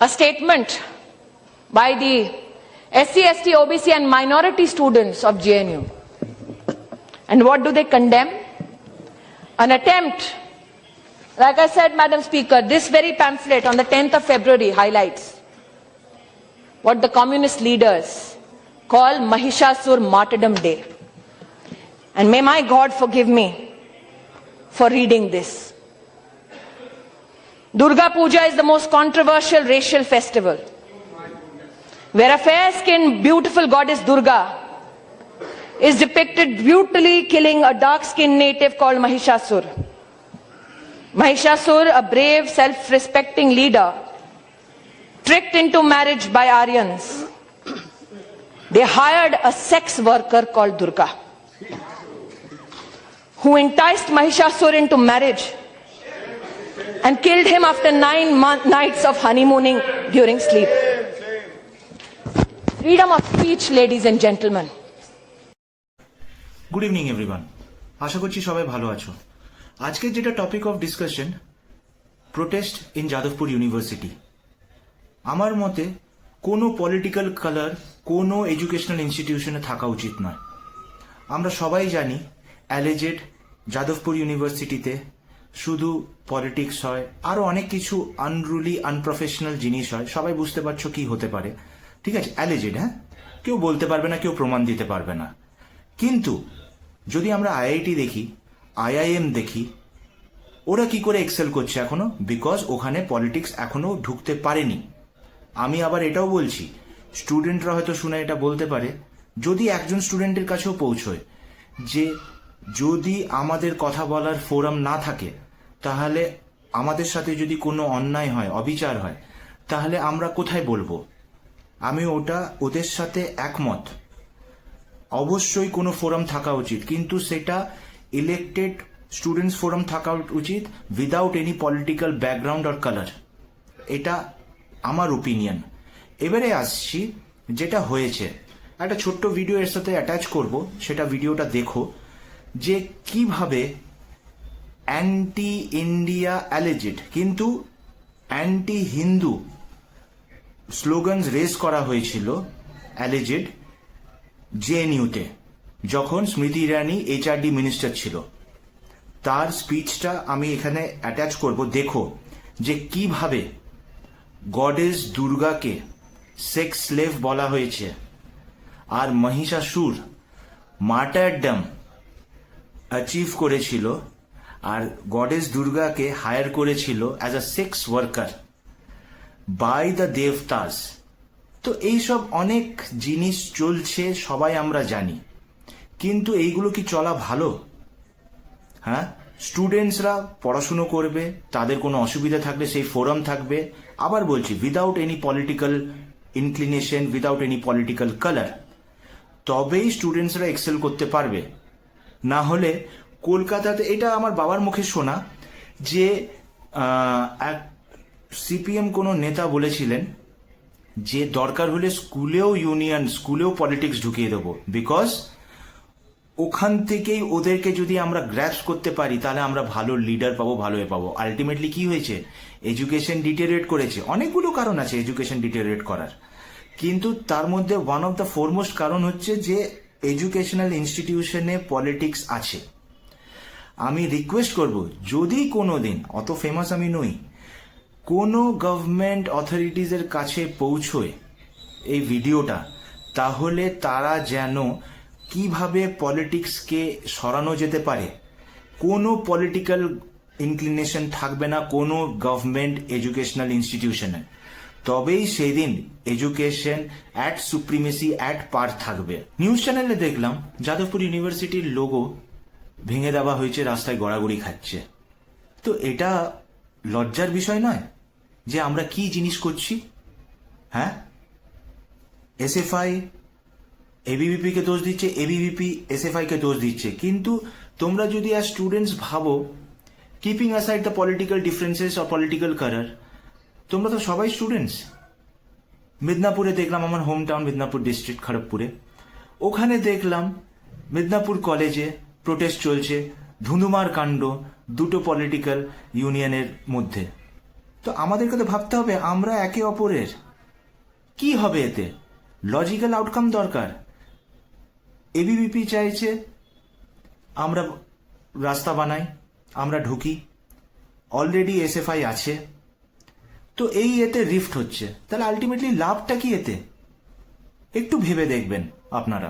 A statement by the SC, ST, OBC and minority students of JNU. And what do they condemn? An attempt, like I said, Madam Speaker, this very pamphlet on the 10th of February highlights what the communist leaders call Mahishasur Martyrdom Day. And may my God forgive me for reading this. Durga Puja is the most controversial racial festival, where a fair-skinned, beautiful goddess Durga is depicted brutally killing a dark-skinned native called Mahishasur. Mahishasur, a brave, self-respecting leader, tricked into marriage by Aryans. They hired a sex worker called Durga, who enticed Mahishasur into marriage and killed him after 9 nights of honeymooning during sleep. Freedom of speech, ladies and gentlemen. Good evening everyone, আশা করছি সবাই ভালো আছো। আজকে যেটা topic of discussion, protest in Jadavpur university. আমার মতে কোনো পলিটিক্যাল কালার কোনো এডুকেশনাল ইনস্টিটিউশনে থাকা উচিত নয়। আমরা সবাই জানি অ্যালিজেড যাদবপুর ইউনিভার্সিটিতে শুধু পলিটিক্স হয়, আরো অনেক কিছু আনরুলি আনপ্রফেশনাল জিনিস হয়। সবাই বুঝতে পারছো কি হতে পারে, ঠিক আছে? অ্যালিজেড, হ্যাঁ, কেউ বলতে পারবে না, কেউ প্রমাণ দিতে পারবে না। কিন্তু যদি আমরা আইআইটি দেখি, আইআইএম দেখি, ওরা কি করে এক্সেল করছে এখনো? বিকজ ওখানে পলিটিক্স এখনো ঢুকতে পারেনি। আমি আবার এটাও বলছি, স্টুডেন্টরা হয়তো শুনে এটা বলতে পারে, যদি একজন স্টুডেন্টের কাছেও পৌঁছয় যে যদি আমাদের কথা বলার ফোরাম না থাকে, তাহলে আমাদের সাথে যদি কোনো অন্যায় হয়, অবিচার হয়, তাহলে আমরা কোথায় বলবো? আমি ওদের সাথে একমত। অবশ্যই কোনো ফোরাম থাকা উচিত, কিন্তু সেটা ইলেক্টেড স্টুডেন্টস ফোরাম থাকা উচিত without any political background or colour. এটা আমার ওপিনিয়ন। এবারে আসছি যেটা হয়েছে, একটা ছোট্ট ভিডিও এর সাথে অ্যাটাচ করব, সেটা ভিডিওটা দেখো যে কিভাবে অ্যান্টি ইন্ডিয়া অ্যালিজেড কিন্তু অ্যান্টি হিন্দু স্লোগানস রেজ করা হয়েছিল অ্যালিজেড জেএনইউতে, যখন স্মৃতি ইরানি এইচআরডি মিনিস্টার ছিল। তার স্পিচটা আমি এখানে অ্যাটাচ করব, দেখো যে কিভাবে গডেস দুর্গাকে সেক্স স্লেভ বলা হয়েছে, আর মহিষাসুর মার্টারডম অ্যাচিভ করেছিল, আর গডেস দুর্গাকে হায়ার করেছিল as a sex worker by the দেবতাস। তো এইসব অনেক জিনিস চলছে, সবাই আমরা জানি, কিন্তু এইগুলো কি চলা ভালো? হ্যাঁ, স্টুডেন্টসরা পড়াশুনো করবে, তাদের কোনো অসুবিধা থাকলে সেই ফোরাম থাকবে। আবার বলছি, without any political inclination, without any political colour, তবেই স্টুডেন্টসরা এক্সেল করতে পারবে। না হলে কলকাতাতে, এটা আমার বাবার মুখে শোনা, যে এক সিপিএম কোনো নেতা বলেছিলেন যে দরকার হলে স্কুলেও ইউনিয়ন, স্কুলেও পলিটিক্স ঢুকিয়ে দেবো, বিকজ ওখান থেকেই ওদেরকে যদি আমরা গ্র্যাপস করতে পারি, তাহলে আমরা ভালো লিডার পাবো, ভালো পাবো। আলটিমেটলি কি হয়েছে? এডুকেশন ডিটেরিয়েট করেছে। অনেকগুলো কারণ আছে এডুকেশন ডিটেরিয়েট করার, কিন্তু তার মধ্যে ওয়ান অফ দ্য ফোরমোস্ট কারণ হচ্ছে যে এডুকেশনাল ইনস্টিটিউশনে পলিটিক্স আছে। আমি রিকোয়েস্ট করব, যদি কোনো দিন, অত ফেমাস আমি নই, কোনো গভর্নমেন্ট অথরিটিজের কাছে পৌঁছয় এই ভিডিওটা, তাহলে তারা যেন কিভাবে পলিটিক্সকে সরানো যেতে পারে, কোনো পলিটিক্যাল ইনক্লিনেশন থাকবে না কোনো গভর্নমেন্ট এডুকেশনাল ইনস্টিটিউশনে, তবেই সেই দিন এডুকেশন অ্যাট সুপ্রিমেসি অ্যাট পার থাকবে। নিউজ চ্যানেলে দেখলাম যাদবপুর ইউনিভার্সিটির লোগো ভেঙে দেওয়া হয়েছে, রাস্তায় গড়াগড়ি খাচ্ছে। তো এটা লজ্জার বিষয় নয় যে আমরা কি জিনিস করছি? হ্যাঁ, এসএফআই এবিভিপি কে দোষ দিচ্ছে, এবিভিপি এসএফআই কে দোষ দিচ্ছে, কিন্তু তোমরা যদি আর স্টুডেন্টস ভাবো, keeping aside the political differences or political colour, তোমরা তো সবাই স্টুডেন্টস। মিদনাপুরে দেখলাম, আমার হোম টাউন মিদনাপুর ডিস্ট্রিক্ট খড়গপুরে, ওখানে দেখলাম মিদনাপুর কলেজে প্রোটেস্ট চলছে, ধুন্ধুমার কাণ্ড দুটো পলিটিক্যাল ইউনিয়নের মধ্যে। তো আমাদেরকে তো ভাবতে হবে আমরা একে অপরের কি হবে এতে, লজিক্যাল আউটকাম দরকার। এবিভিপি চাইছে আমরা রাস্তা বানাই, আমরা ঢুকি, অলরেডি এসএফআই আছে, তো এই এতে রিফট হচ্ছে, তাহলে আলটিমেটলি লাভটা কি এতে? একটু ভেবে দেখবেন আপনারা।